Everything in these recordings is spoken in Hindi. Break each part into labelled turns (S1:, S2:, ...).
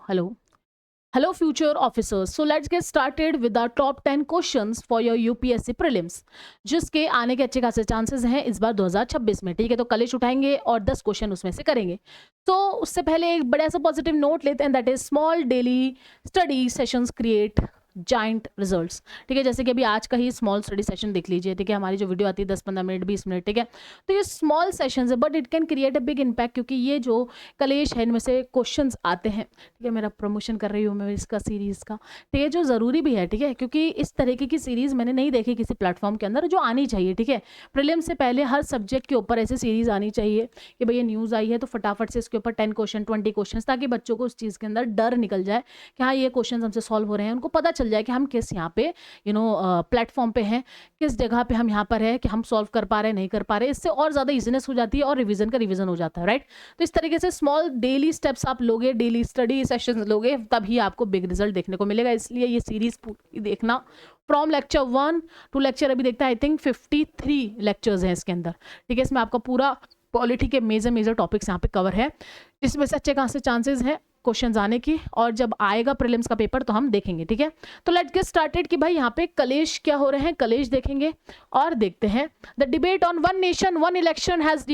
S1: Hello future officers. So let's get started with our top 10 questions for your UPSC prelims, जिसके आने के अच्छे खासे चांसेस हैं इस बार 2026 में। ठीक है, तो कलेश उठाएंगे और 10 क्वेश्चन उसमें से करेंगे। तो उससे पहले एक बड़ा सा पॉजिटिव नोट लेते हैं, that is small daily study sessions create giant results. ठीक है, जैसे कि अभी आज का ही स्मॉल स्टडी सेशन देख लीजिए। ठीक है, हमारी जो वीडियो आती है 10-15 मिनट 20 मिनट। ठीक है, तो ये स्मॉल सेशंस है but it can create a big impact, क्योंकि ये जो कलेश है इनमें से क्वेश्चंस आते हैं। ठीक है, मेरा प्रमोशन कर रही हूँ मैं इसका सीरीज़ का, तो ये जो ज़रूरी भी है। ठीक है, क्योंकि इस तरीके की सीरीज़ मैंने नहीं देखी किसी प्लेटफॉर्म के अंदर, जो आनी चाहिए। ठीक है, प्रीलिम से पहले हर सब्जेक्ट के ऊपर ऐसी सीरीज़ आनी चाहिए कि भैया न्यूज़ आई है तो फटाफट से इसके ऊपर 10 क्वेश्चन 20 क्वेश्चन, ताकि बच्चों को उस चीज़ के अंदर डर निकल जाए कि हाँ ये क्वेश्चन हमसे सॉल्व हो रहे हैं। उनको पता चल जाए कि हम किस यहाँ पे प्लेटफॉर्म पे हैं, किस जगह पे हम यहाँ पर है कि हम सॉल्व कर पा रहे हैं नहीं कर पा रहे। इससे और ज़्यादा ईजीनेस हो जाती है और रिवीजन का रिवीजन हो जाता है। राइट, तो इस तरीके से स्मॉल डेली स्टेप्स आप लोगे, डेली स्टडी सेशन लोगे, तभी आपको बिग रिजल्ट देखने को मिलेगा। इसलिए ये सीरीज पूरी देखना, फ्रॉम लेक्चर 1 टू लेक्चर, अभी देखता है आई थिंक 53 लेक्चर्स हैं इसके अंदर। ठीक है, इसमें आपका पूरा पॉलिटी के मेजर टॉपिक्स यहाँ पे कवर है। इसमें से अच्छे खासे चांसेस हैं क्वेश्चंस आने की, और जब आएगा प्रीलिम्स का पेपर तो हम देखेंगे। ठीक है, तो लेट्स गेट स्टार्टेड कि भाई यहाँ पे कलेश क्या हो रहे हैं, कलेश देखेंगे और देखते हैं। The debate on one nation one election has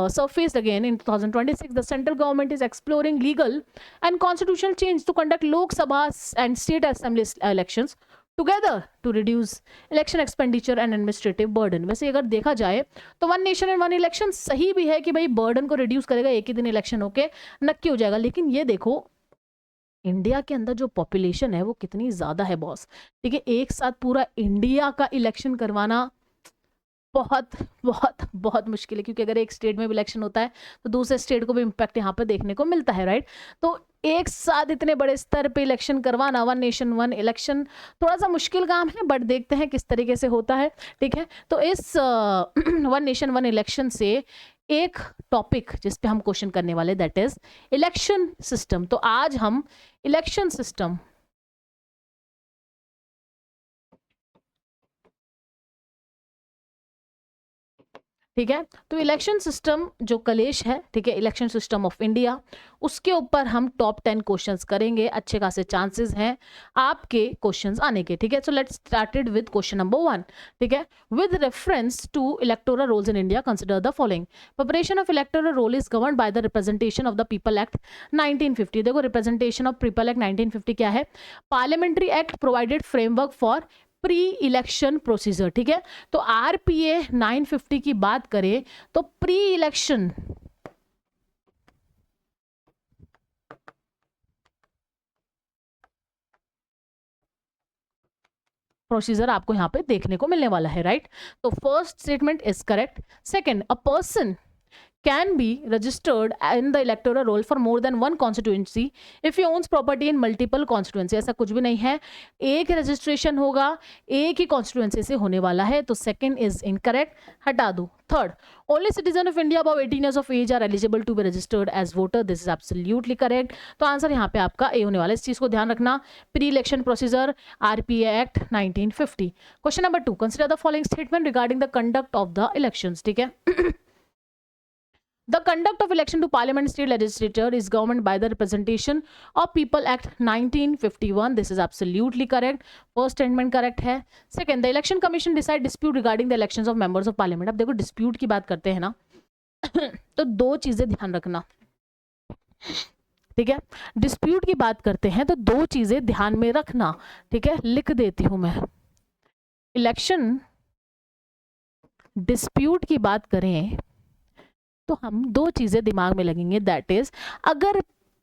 S1: surfaced again in 2026. The central government is exploring legal and constitutional change to conduct Lok Sabha and state assembly elections together to reduce election expenditure and administrative burden. वैसे अगर देखा जाए तो one nation and one election सही भी है कि भाई बर्डन को रिड्यूस करेगा, एक ही दिन इलेक्शन होके नक्की हो जाएगा। लेकिन ये देखो इंडिया के अंदर जो पॉपुलेशन है वो कितनी ज्यादा है बॉस। ठीक है, एक साथ पूरा इंडिया का इलेक्शन करवाना बहुत बहुत बहुत मुश्किल है, क्योंकि अगर एक स्टेट में भी इलेक्शन होता है तो दूसरे स्टेट को भी इम्पैक्ट यहाँ पे देखने को मिलता है। राइट, तो एक साथ इतने बड़े स्तर पे इलेक्शन करवाना, वन नेशन वन इलेक्शन, थोड़ा सा मुश्किल काम है, बट देखते हैं किस तरीके से होता है। ठीक है, तो इस वन नेशन वन इलेक्शन से एक टॉपिक जिस पे हम क्वेश्चन करने वाले, दैट इज इलेक्शन सिस्टम। तो आज हम इलेक्शन सिस्टम, ठीक है, तो इलेक्शन सिस्टम जो कलेश है, ठीक है, इलेक्शन सिस्टम ऑफ इंडिया, उसके ऊपर हम टॉप 10 क्वेश्चंस करेंगे। अच्छे खासे चांसेस हैं आपके क्वेश्चंस आने के। ठीक है, so let's started with question number 1। ठीक है, with reference to electoral rolls in India consider the following. Preparation of electoral roll is governed by the representation of the people act 1950। देखो रिप्रेजेंटेशन ऑफ पीपल एक्ट 1950 क्या है? Parliamentary act provided framework for pre election procedure. ठीक है, तो आरपीए 950 की बात करें तो प्री इलेक्शन प्रोसीजर आपको यहां पे देखने को मिलने वाला है। राइट, तो first statement is correct. Second, a person can be registered in the electoral roll for more than one constituency if he owns property in multiple constituency। ऐसा कुछ भी नहीं है, एक रजिस्ट्रेशन होगा, एक ही कॉन्स्टिट्यूएंसी से होने वाला है, तो सेकंड इज इनकरेक्ट, हटा दो। Third, only citizen of India above 18 years of age are eligible to be registered as voter। This is absolutely correct. तो आंसर यहाँ पे आपका ए होने वाला है। इस चीज को ध्यान रखना, pre election procedure, RPA act 1950। Question number 2, consider the following statement regarding the conduct of the elections. ठीक है, the conduct of election to parliament state legislature is governed by the representation of people act 1951। this is absolutely correct, first statement correct है। second, the election commission decide dispute regarding the elections of members of parliament। अब देखो dispute की बात करते हैं ना तो दो चीजें ध्यान रखना। ठीक है, डिस्प्यूट की बात करते हैं तो दो चीजें ध्यान में रखना। ठीक है, लिख देती हूं मैं। इलेक्शन डिस्प्यूट की बात करें तो हम दो चीजें दिमाग में लगेंगे, दैट इज अगर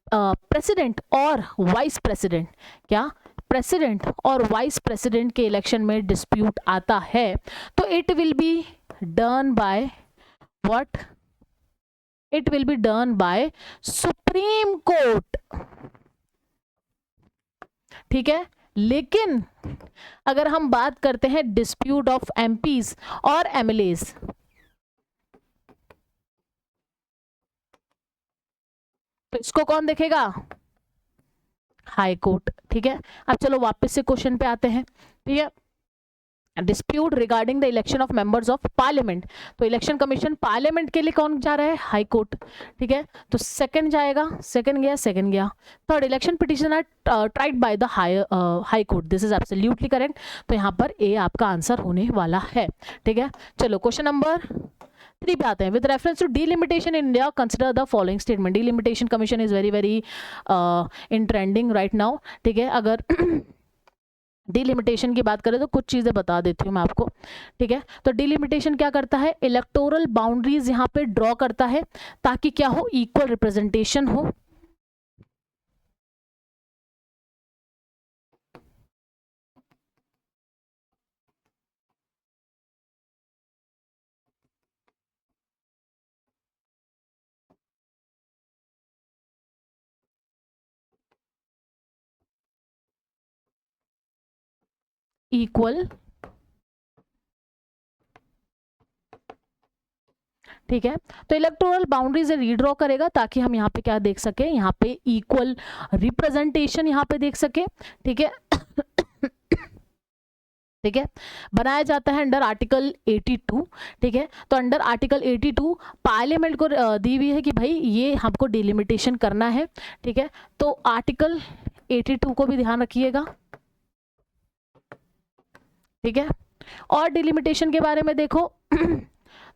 S1: प्रेसिडेंट और वाइस प्रेसिडेंट, क्या प्रेसिडेंट और वाइस प्रेसिडेंट के इलेक्शन में डिस्प्यूट आता है तो it will be done by what? It will be done by supreme court. ठीक है, लेकिन अगर हम बात करते हैं डिस्प्यूट ऑफ एमपीज और एमएलएज, तो इसको कौन देखेगा? High court. ठीक है, अब चलो वापस से क्वेश्चन पे आते हैं। ठीक है, dispute regarding the election of members of parliament, तो इलेक्शन कमीशन पार्लियामेंट के लिए कौन जा रहा है, हाई कोर्ट, ठीक है, तो सेकंड जाएगा, सेकंड गया। Third, election petition are tried by the high court, this is absolutely correct, तो यहाँ पर ए आपका आंसर होने वाला है, ठीक है। चलो क्वेश्चन नंबर 3 पे आते हैं। With reference to delimitation in India consider the following statement, delimitation commission is very in trending right now, ठीक है। अगर डिलिमिटेशन की बात करें तो कुछ चीजें बता देती हूँ मैं आपको, ठीक है। तो डिलिमिटेशन क्या करता है, इलेक्टोरल बाउंड्रीज यहाँ पे ड्रॉ करता है ताकि क्या हो, इक्वल रिप्रेजेंटेशन हो, इक्वल, ठीक है। तो इलेक्टोरल बाउंड्री से रीड्रॉ करेगा ताकि हम यहाँ पे क्या देख सके, यहाँ पे इक्वल रिप्रेजेंटेशन यहाँ पे देख सके, ठीक है। ठीक है, बनाया जाता है अंडर आर्टिकल 82, ठीक है। तो अंडर आर्टिकल 82 पार्लियामेंट को दी हुई है कि भाई ये हमको डिलिमिटेशन करना है, ठीक है। तो आर्टिकल 82 को भी ध्यान रखिएगा, ठीक है। और डिलिमिटेशन के बारे में देखो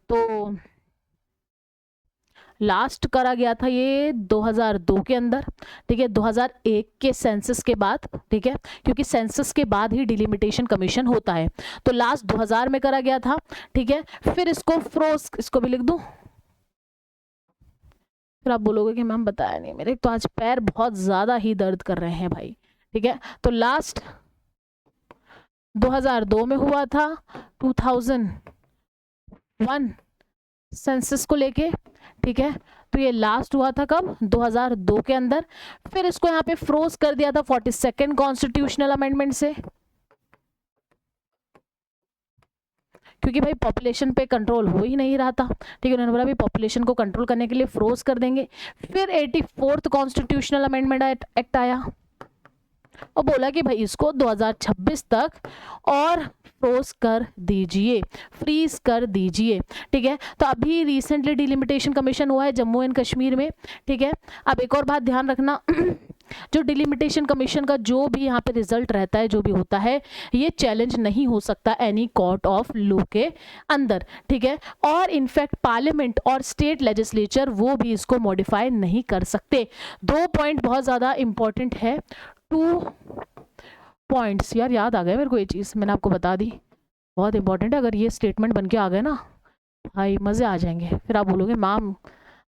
S1: तो लास्ट करा गया था ये 2002 के अंदर, ठीक है, 2001 के सेंसस के बाद, ठीक है, क्योंकि सेंसस के बाद ही डिलिमिटेशन कमीशन होता है, तो लास्ट 2000 में करा गया था, ठीक है। फिर इसको फ्रोज, इसको भी लिख दूं, फिर आप बोलोगे कि मैम बताया नहीं, मेरे तो आज पैर बहुत ज्यादा ही दर्द कर रहे हैं भाई, ठीक है। तो लास्ट 2002 में हुआ था, 2001 सेंसस को लेके, ठीक है। तो ये लास्ट हुआ था कब, 2002 के अंदर। फिर इसको यहाँ पे फ्रोज कर दिया था 42nd कॉन्स्टिट्यूशनल अमेंडमेंट से, क्योंकि भाई पॉपुलेशन पे कंट्रोल हो ही नहीं रहा था, ठीक है। उन्होंने बोला भाई पॉपुलेशन को कंट्रोल करने के लिए फ्रोज कर देंगे। फिर 84th कॉन्स्टिट्यूशनल अमेंडमेंट एक्ट आया और बोला कि भाई इसको 2026 तक और फ्रोज कर दीजिए, फ्रीज कर दीजिए, ठीक है। तो अभी रिसेंटली डिलिमिटेशन कमीशन हुआ है जम्मू एंड कश्मीर में, ठीक है। अब एक और बात ध्यान रखना जो डिलिमिटेशन कमीशन का जो भी यहाँ पे रिजल्ट रहता है, जो भी होता है, ये चैलेंज नहीं हो सकता एनी कोर्ट ऑफ लॉ के अंदर, ठीक है। और इनफैक्ट पार्लियामेंट और स्टेट लेजिस्लेचर वो भी इसको मॉडिफाई नहीं कर सकते। 2 पॉइंट बहुत ज़्यादा इंपॉर्टेंट है, 2 पॉइंट्स यार याद आ गए मेरे को, ये चीज़ मैंने आपको बता दी, बहुत इंपॉर्टेंट है। अगर ये स्टेटमेंट बन के आ गए ना भाई मज़े आ जाएंगे, फिर आप बोलोगे मैम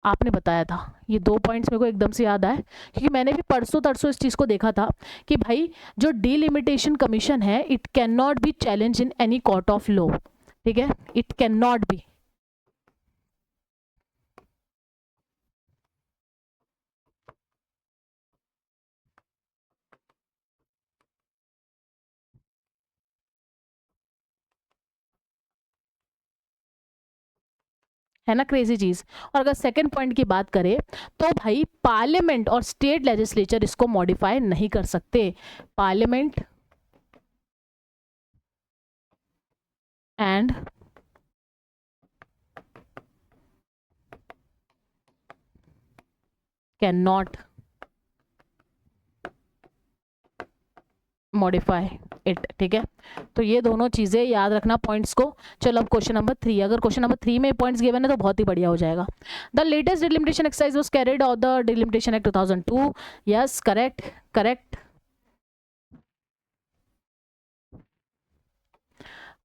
S1: आपने बताया था। ये 2 पॉइंट्स मेरे को एकदम से याद आए, क्योंकि मैंने भी परसों तरसों इस चीज़ को देखा था कि भाई जो डिलिमिटेशन कमीशन है, it can not be challenge in any court of law, ठीक है, इट कैन नॉट बी। है ना क्रेजी चीज। और अगर सेकंड पॉइंट की बात करें तो भाई पार्लियामेंट और स्टेट लेजिस्लेचर इसको मॉडिफाई नहीं कर सकते, parliament and can not modify it, ठीक है। तो ये दोनों चीजें याद रखना पॉइंट्स को। चलो अब क्वेश्चन नंबर 3, अगर क्वेश्चन नंबर 3 में पॉइंट्स गिवन है तो बहुत ही बढ़िया हो जाएगा। The latest delimitation exercise was carried out the delimitation act 2002, yes correct, correct.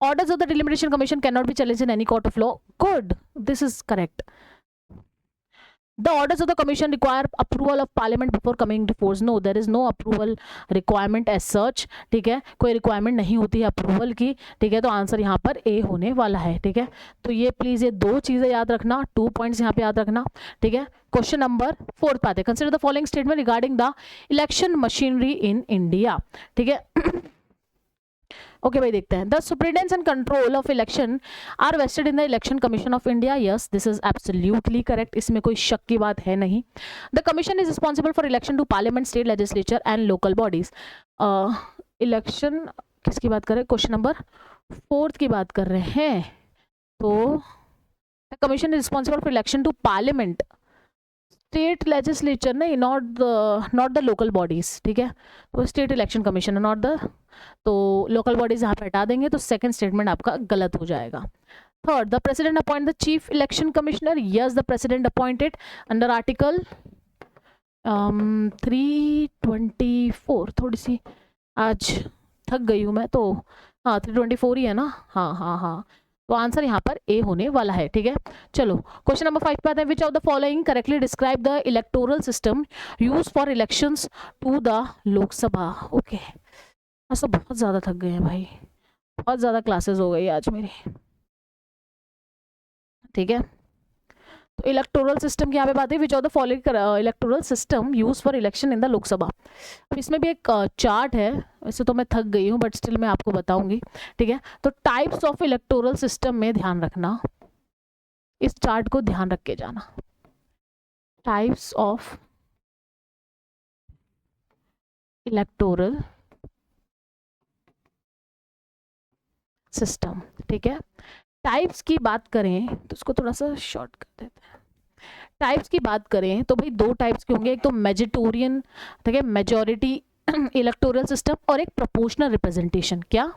S1: Orders of the delimitation commission cannot be challenged in any court of law. Good, this is correct. The orders of the commission require approval of parliament before coming to force. No, there is no approval requirement as such, ठीक है, कोई रिक्वायरमेंट नहीं होती है अप्रूवल की, ठीक है। तो आंसर यहाँ पर ए होने वाला है, ठीक है। तो ये प्लीज ये 2 चीजें याद रखना, 2 पॉइंट्स यहाँ पे याद रखना, ठीक है। क्वेश्चन नंबर 4 पे आते हैं। Consider the following statement regarding the election machinery in India, ठीक है। ओके भाई देखते हैं। The superintendence and control of election are vested in the election commission of India, yes this is absolutely correct, इसमें कोई शक की बात है नहीं। The commission is responsible for election to parliament, state legislature and local bodies. Election किसकी बात करें, क्वेश्चन नंबर 4th की बात कर रहे हैं तो the commission is responsible for election to parliament, state legislature नहीं, नॉट द लोकल बॉडीज, ठीक है, तो स्टेट इलेक्शन कमीशन है, नॉट द, तो लोकल बॉडीज यहाँ पे हटा देंगे तो सेकंड स्टेटमेंट आपका गलत हो जाएगा। Third, the president appoint the chief election commissioner, yes the president appointed under article 324, थोड़ी सी आज थक गई हूँ मैं तो, हाँ 324 ही है ना, हाँ, तो आंसर यहाँ पर ए होने वाला है, ठीक है। चलो क्वेश्चन नंबर 5 पे आते हैं। Which of the following correctly describe the electoral system use for elections to the Lok Sabha. Okay, आज तो बहुत ज़्यादा थक गए हैं भाई, बहुत ज़्यादा क्लासेस हो गई आज मेरी, ठीक है। तो इलेक्टोरल सिस्टम की यहाँ पे बात है, विच of the following electoral system use for election in the Lok Sabha. अब इसमें भी एक चार्ट है, वैसे तो मैं थक गई हूँ बट स्टिल मैं आपको बताऊंगी, ठीक है। तो टाइप्स ऑफ इलेक्टोरल सिस्टम में ध्यान रखना, इस चार्ट को ध्यान रख के जाना। टाइप्स ऑफ इलेक्टोरल सिस्टम, ठीक है। टाइप्स की बात करें तो उसको थोड़ा सा शॉर्ट कर देते हैं। टाइप्स की बात करें तो भाई दो टाइप्स के होंगे, एक तो मेजोरिटेरियन, ठीक है, मेजॉरिटी इलेक्टोरल सिस्टम, और एक प्रोपोर्शनल रिप्रेजेंटेशन। क्या?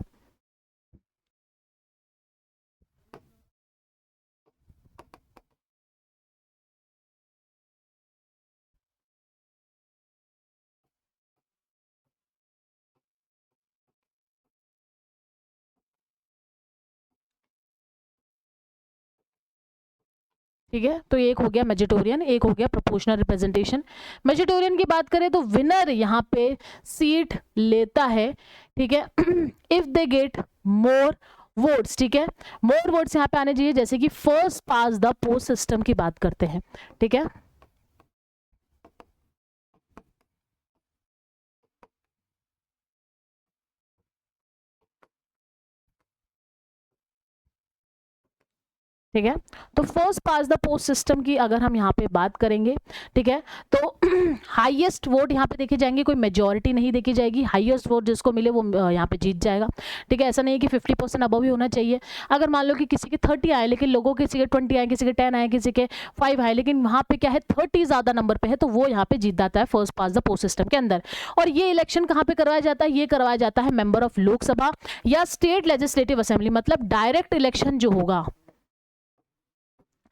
S1: ठीक है, तो एक हो गया मेजोरिटेरियन, एक हो गया प्रोपोर्शनल रिप्रेजेंटेशन। मेजोरिटेरियन की बात करें तो विनर यहाँ पे सीट लेता है, ठीक है, if they get more votes, ठीक है। मोर वोट्स यहाँ पे आने चाहिए, जैसे कि first pass the post system की बात करते हैं, ठीक है। ठीक है, तो first pass the post system की अगर हम यहाँ पे बात करेंगे, ठीक है, तो हाईएस्ट वोट यहाँ पे देखे जाएंगे, कोई मेजॉरिटी नहीं देखी जाएगी, हाईएस्ट वोट जिसको मिले वो यहाँ पे जीत जाएगा, ठीक है। ऐसा नहीं है कि 50% अबव ही होना चाहिए। अगर मान लो कि किसी के 30 आए लेकिन लोगों किसी के 20 आए, किसी के 10 आए, किसी के 5 आए, लेकिन वहाँ पे क्या है 30 ज़्यादा नंबर पे है, तो वो यहाँ पे जीत जाता है first pass the post system के अंदर। और ये इलेक्शन कहाँ पे करवाया जाता है? ये करवाया जाता है मेंबर ऑफ लोकसभा या स्टेट लेजिस्लेटिव असेंबली, मतलब डायरेक्ट इलेक्शन जो होगा,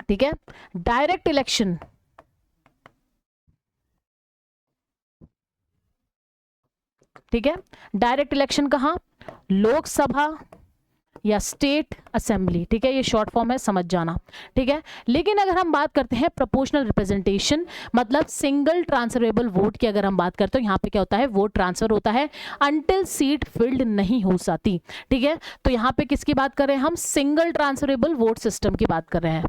S1: ठीक है, डायरेक्ट इलेक्शन, ठीक है, डायरेक्ट इलेक्शन कहां? लोकसभा या स्टेट असेंबली, ठीक है, ये शॉर्ट फॉर्म है, समझ जाना, ठीक है। लेकिन अगर हम बात करते हैं प्रोपोर्शनल रिप्रेजेंटेशन, मतलब सिंगल ट्रांसफरेबल वोट की अगर हम बात करते हैं, यहाँ पे क्या होता है, वोट ट्रांसफर होता है अंटिल सीट फिल्ड नहीं हो जाती, ठीक है। तो यहाँ पे किसकी बात कर रहे हैं हम? सिंगल ट्रांसफरेबल वोट सिस्टम की बात कर रहे हैं,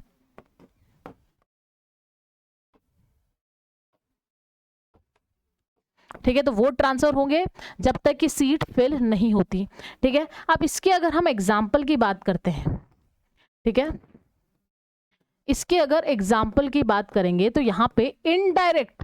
S1: ठीक है। तो वोट ट्रांसफर होंगे जब तक कि सीट फिल नहीं होती, ठीक है। अब इसके अगर हम एग्जाम्पल की बात करते हैं, ठीक है, इसके अगर एग्जाम्पल की बात करेंगे तो यहां पे इनडायरेक्ट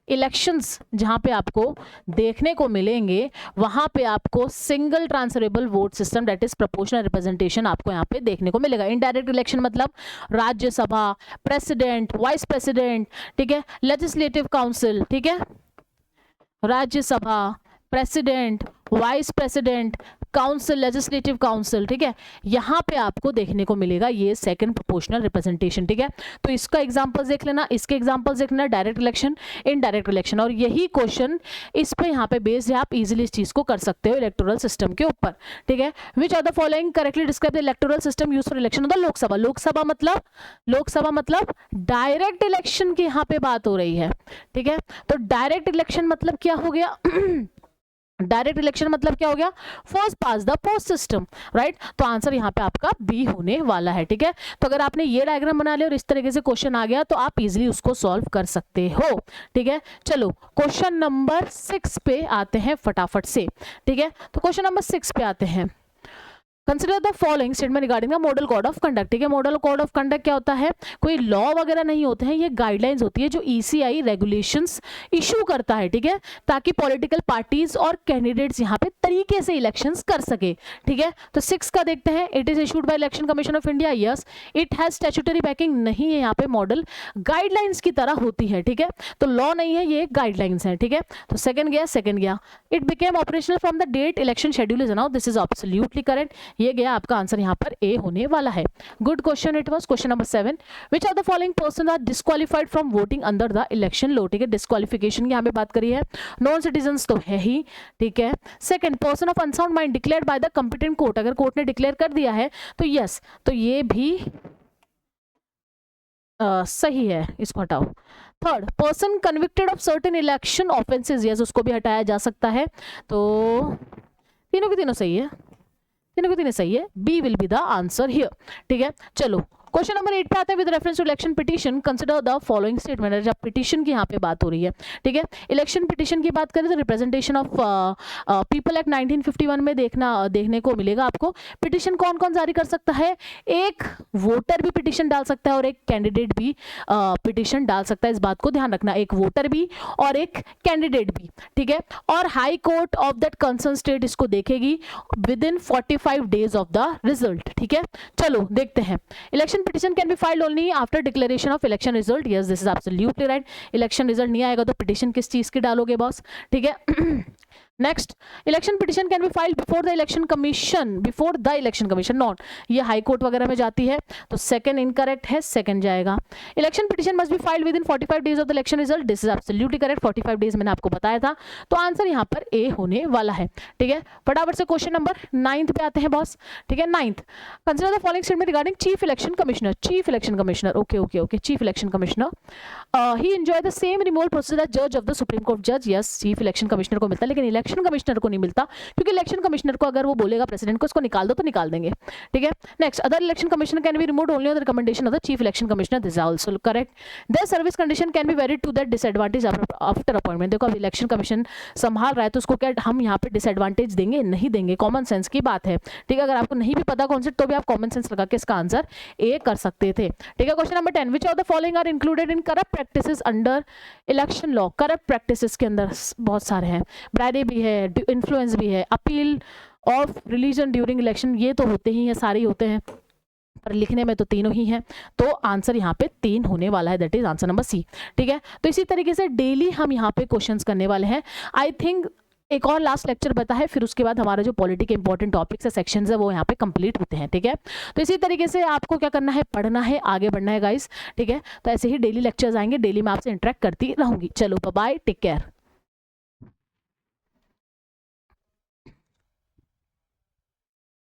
S1: इलेक्शंस जहां पे आपको देखने को मिलेंगे, वहां पे आपको single transferable vote system that is proportional representation आपको यहां पे देखने को मिलेगा। इनडायरेक्ट इलेक्शन मतलब राज्यसभा, प्रेसिडेंट, वाइस प्रेसिडेंट, ठीक है, लेजिस्लेटिव काउंसिल, ठीक है, Rajya Sabha, president, vice president, council, legislative council, ठीक है, यहां पे आपको देखने को मिलेगा ये सेकंड प्रोपोर्शनल रिप्रेजेंटेशन, ठीक है। तो इसका एग्जांपल्स देख लेना, इसके एग्जांपल्स देख लेना, डायरेक्ट इलेक्शन, इनडायरेक्ट इलेक्शन, और यही क्वेश्चन इस पे यहाँ पे बेस्ड है, आप इजीली इस चीज को कर सकते हो इलेक्टोरल सिस्टम के ऊपर, ठीक है। Which are the following correctly describe the electoral system used for election of the Lok Sabha. Lok Sabha मतलब डायरेक्ट इलेक्शन की यहाँ पे बात हो रही है, ठीक है। तो डायरेक्ट इलेक्शन मतलब क्या हो गया? डायरेक्ट इलेक्शन मतलब क्या हो गया? First pass the post system, right. तो आंसर यहाँ पे आपका बी होने वाला है, ठीक है। तो अगर आपने ये डायग्राम बना लिया और इस तरीके से क्वेश्चन आ गया तो आप इजीली उसको सॉल्व कर सकते हो, ठीक है। चलो क्वेश्चन नंबर 6 पे आते हैं फटाफट से, ठीक है। तो क्वेश्चन नंबर 6 पे आते हैं। Consider the following statement regarding the model code of conduct. ठीक है, मॉडल कोड ऑफ कंडक्ट क्या होता है, कोई लॉ वगैरह नहीं होते हैं, ये गाइडलाइंस होती है जो ईसीआई रेगुलेशंस इशू करता है। ठीक है, ताकि पॉलिटिकल पार्टीज और कैंडिडेट्स यहाँ पे तरीके से इलेक्शंस कर सके। ठीक है, तो 6 का देखते हैं, it is issued by election commission of India. Yes, it has statutory banking, नहीं है, यहाँ पे मॉडल गाइडलाइंस की तरह होती है। ठीक है, तो लॉ नहीं है, ये गाइडलाइंस है। ठीक है, तो सेकंड गया, it became operational from the date election schedule is announced. This is absolutely correct, ये गया आपका आंसर यहाँ पर ए होने वाला है। Good question it was. Question number 7, which of the following person are disqualified from voting under the election law. ठीक है, डिस्क्वालिफिकेशन की यहाँ पे बात करी है, नॉन सिटीजन्स तो है ही। ठीक है, second, person of unsound mind declared by the competent court, अगर कोर्ट ने डिक्लेयर कर दिया है तो यस, तो ये भी सही है, इसको हटाओ। Third, person convicted of certain election offences, yes, उसको भी हटाया जा सकता है। तो तीनों के तीनों सही है, तीनों के तीनों सही है, B will be the answer here. ठीक है, चलो क्वेश्चन नंबर 8 पे आते हैं। With reference to election petition consider the following statement. जब पिटीशन की यहाँ पे बात हो रही है, ठीक है, इलेक्शन पिटीशन की बात करें तो रिप्रेजेंटेशन ऑफ पीपल एक्ट 1951 में देखने को मिलेगा आपको। पिटीशन कौन कौन जारी कर सकता है, एक वोटर भी पिटीशन डाल सकता है और एक कैंडिडेट भी पिटीशन डाल सकता है, इस बात को ध्यान रखना, एक वोटर भी और एक कैंडिडेट भी। ठीक है, और high court of that concern state इसको देखेगी with in 45 days of the result. ठीक है, चलो देखते हैं। Election petition can be filed only after declaration of election result. Yes, this is absolutely right. election result नहीं आएगा तो petition किस चीज की डालोगे बॉस। ठीक है, next, election petition can be filed before the election commission, not, ये हाई कोर्ट वगैरह में जाती है, तो सेकंड इनकरेक्ट है, सेकंड जाएगा। Election petition must be filed with in 45 days of the election result, this is absolutely correct, 45 days मैंने आपको बताया था, तो आंसर यहाँ पर ए होने वाला है। ठीक है, फटाफट से क्वेश्चन नंबर 9 पे आते हैं बॉस। ठीक है, 9th, consider the following statement regarding chief election commissioner. Okay, chief election commissioner, he enjoy the same removal process as जज ऑफ द सुप्रीम कोर्ट जज। यस, चीफ इलेक्शन कमिश्नर को मिलता है, लेकिन इलेक्शन कमिश्नर को नहीं मिलता, क्योंकि इलेक्शन कमिश्नर को अगर वो बोलेगा प्रेसिडेंट को इसको निकाल दो तो निकाल देंगे। ठीक है, next, other election commissioner can be removed only on the recommendation of the chief election commissioner, this is also correct. Their service condition can be varied to that disadvantage after appointment. देखो, अब इलेक्शन कमीशन संभाल रहा है तो उसको क्या हम यहाँ पे डिसएडवांटेज देंगे, नहीं देंगे, कॉमन सेंस की बात है। ठीक है, अगर आपको नहीं भी पता कॉन्सेप्ट तो भी आप कॉमन सेंस लगा के इसका आंसर ए कर सकते थे। ठीक है, question number 10, which of the following are included in corrupt practices under election law. Corrupt practices के अंदर बहुत सारे हैं, ब्राइबरी भी है, इन्फ्लुएंस भी है, appeal of religion during election, ये तो होते ही हैं, सारे ही होते हैं, पर लिखने में तो तीनों ही हैं, तो आंसर यहाँ पे 3 होने वाला है, that is answer number C. ठीक है, तो इसी तरीके से डेली हम यहाँ पे क्वेश्चंस करने वाले हैं। आई थिंक एक और लास्ट लेक्चर बता है, फिर उसके बाद हमारा जो पॉलिटी के इंपॉर्टेंट टॉपिक्स है, सेक्शंस है, वो यहाँ पे कंप्लीट होते हैं। ठीक है, तो इसी तरीके से आपको क्या करना है, पढ़ना है, आगे बढ़ना है गाइस। ठीक है, तो ऐसे ही डेली लेक्चर्स आएंगे, डेली मैं आपसे इंटरेक्ट करती रहूंगी। चलो बाय, टेक केयर।